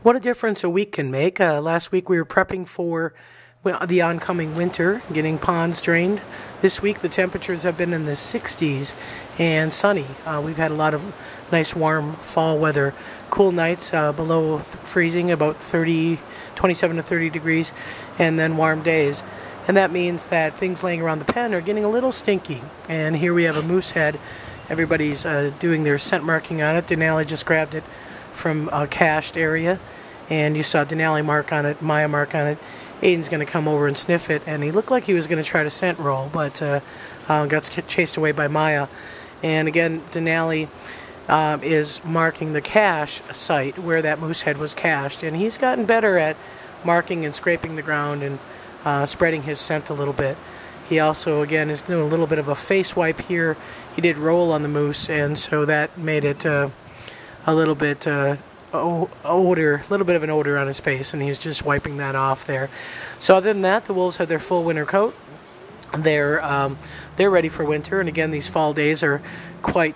What a difference a week can make. Last week we were prepping for the oncoming winter, getting ponds drained. This week the temperatures have been in the 60s and sunny. We've had a lot of nice warm fall weather. Cool nights below freezing, about 27 to 30 degrees, and then warm days. And that means that things laying around the pen are getting a little stinky. And here we have a moose head. Everybody's doing their scent marking on it. Denali just grabbed it from a cached area, and you saw Denali mark on it, Maya mark on it. Aiden's going to come over and sniff it, and he looked like he was going to try to scent roll, but got chased away by Maya. And again, Denali is marking the cache site where that moose head was cached, and he's gotten better at marking and scraping the ground and spreading his scent a little bit. He also, again, is doing a little bit of a face wipe here. He did roll on the moose, and so that made it a little bit odor, a little bit of an odor on his face, and he's just wiping that off there. So other than that, the wolves have their full winter coat. They're ready for winter, and again, these fall days are quite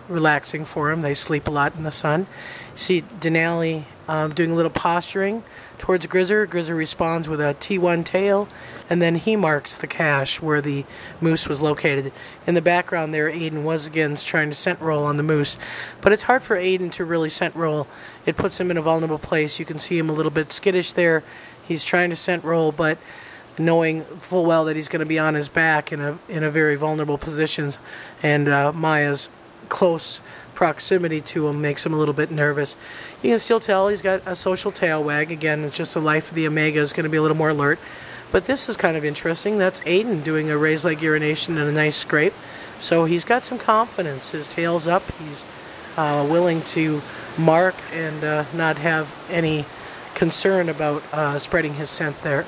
relaxing for them. They sleep a lot in the sun. You see Denali doing a little posturing towards Grizzer. Grizzer responds with a T1 tail, and then he marks the cache where the moose was located. In the background there, Aiden was again trying to scent roll on the moose, but it's hard for Aiden to really scent roll. It puts him in a vulnerable place. You can see him a little bit skittish there. He's trying to scent roll, but knowing full well that he's going to be on his back in a very vulnerable position, and Maya's close proximity to him makes him a little bit nervous. You can still tell he's got a social tail wag. Again, it's just the life of the Omega is going to be a little more alert. But this is kind of interesting. That's Aiden doing a raised leg urination and a nice scrape. So he's got some confidence. His tail's up. He's willing to mark and not have any concern about spreading his scent there.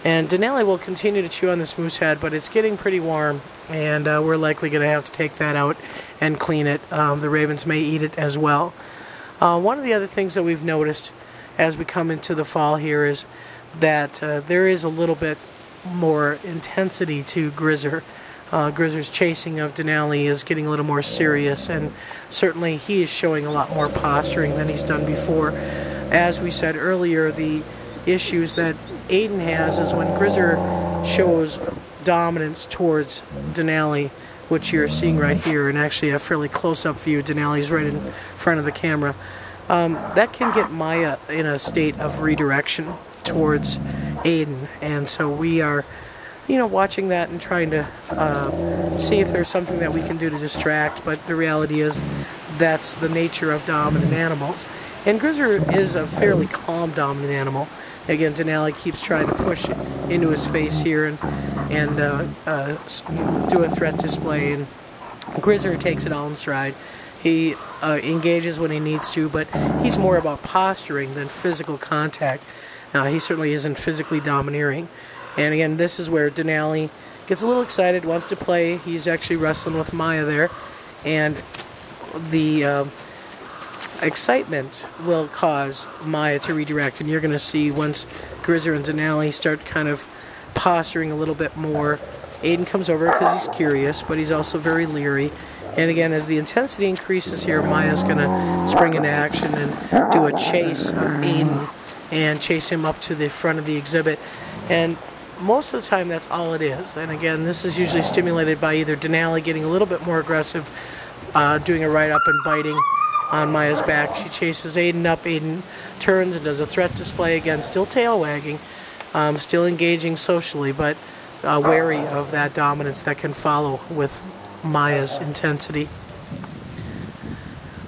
And Denali will continue to chew on this moose head, but it's getting pretty warm, and we're likely going to have to take that out and clean it. The ravens may eat it as well. One of the other things that we've noticed as we come into the fall here is that there is a little bit more intensity to Grizzer. Grizzer's chasing of Denali is getting a little more serious, and certainly he is showing a lot more posturing than he's done before. As we said earlier, the issues that Aiden has is when Grizzer shows dominance towards Denali, which you're seeing right here, and actually a fairly close-up view. Denali's right in front of the camera. That can get Maya in a state of redirection towards Aiden, and so we are, watching that and trying to see if there's something that we can do to distract. But the reality is, that's the nature of dominant animals. And Grizzer is a fairly calm dominant animal. Again, Denali keeps trying to push into his face here and do a threat display, and Grizzer takes it all in stride. He engages when he needs to, but he's more about posturing than physical contact. He certainly isn't physically domineering. And again, this is where Denali gets a little excited, wants to play. He's actually wrestling with Maya there, and the excitement will cause Maya to redirect, and you're going to see once Grizzer and Denali start kind of posturing a little bit more, Aiden comes over because he's curious, but he's also very leery. And again, as the intensity increases here, Maya's going to spring into action and do a chase of Aiden and chase him up to the front of the exhibit. And most of the time, that's all it is. And again, this is usually stimulated by either Denali getting a little bit more aggressive, doing a right up and biting on Maya's back. She chases Aiden up. Aiden turns and does a threat display again, still tail wagging, still engaging socially, but wary of that dominance that can follow with Maya's intensity.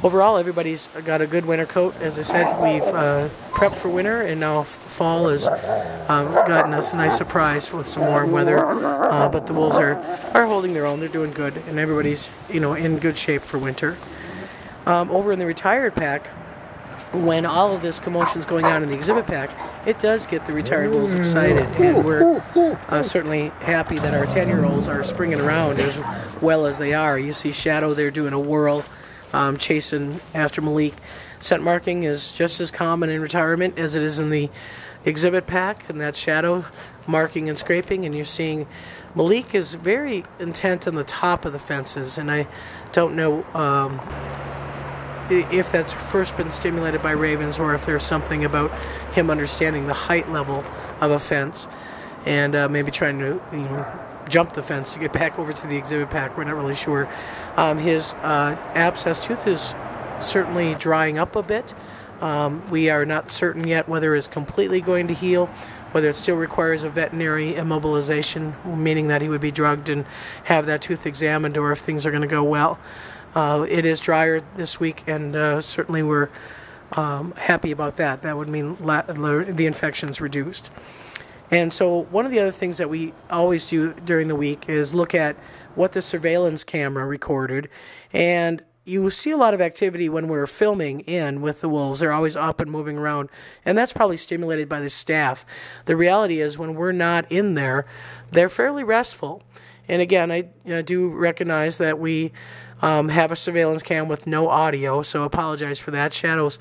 Overall, everybody's got a good winter coat. As I said, we've prepped for winter, and now fall has gotten us a nice surprise with some warm weather. But the wolves are holding their own. They're doing good, and everybody's in good shape for winter. Over in the retired pack, when all of this commotion is going on in the exhibit pack, it does get the retired wolves excited, and we're certainly happy that our 10-year-olds are springing around as well as they are. You see Shadow there doing a whirl, chasing after Malik. Scent marking is just as common in retirement as it is in the exhibit pack, and that's Shadow marking and scraping, and you're seeing Malik is very intent on the top of the fences, and I don't know if that's first been stimulated by ravens or if there's something about him understanding the height level of a fence and maybe trying to jump the fence to get back over to the exhibit pack. We're not really sure. His abscess tooth is certainly drying up a bit. We are not certain yet whether it's completely going to heal, whether it still requires a veterinary immobilization, meaning that he would be drugged and have that tooth examined, or if things are going to go well. It is drier this week, and certainly we're happy about that. That would mean the infection's reduced. And so one of the other things that we always do during the week is look at what the surveillance camera recorded. And you see a lot of activity when we're filming in with the wolves. They're always up and moving around, and that's probably stimulated by the staff. The reality is when we're not in there, they're fairly restful. And again, I do recognize that we have a surveillance cam with no audio, so apologize for that. Shadows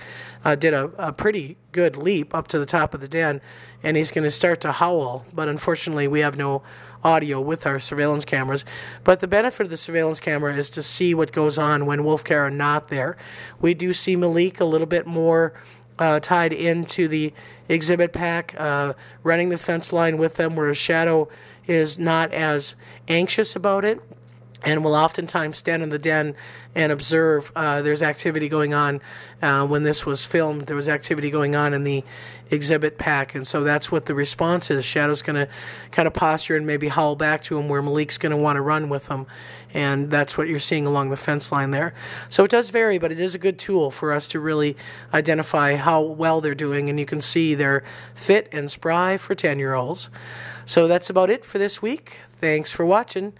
did a pretty good leap up to the top of the den, and he's going to start to howl, but unfortunately we have no audio with our surveillance cameras. But the benefit of the surveillance camera is to see what goes on when Wolfcare are not there. We do see Malik a little bit more tied into the exhibit pack, running the fence line with them, where Shadow is not as anxious about it and will oftentimes stand in the den and observe. There's activity going on. When this was filmed, there was activity going on in the exhibit pack, and so that's what the response is. Shadow's going to kind of posture and maybe howl back to him, where Malik's going to want to run with him, and that's what you're seeing along the fence line there. So it does vary, but it is a good tool for us to really identify how well they're doing, and you can see they're fit and spry for 10-year-olds. So that's about it for this week. Thanks for watching.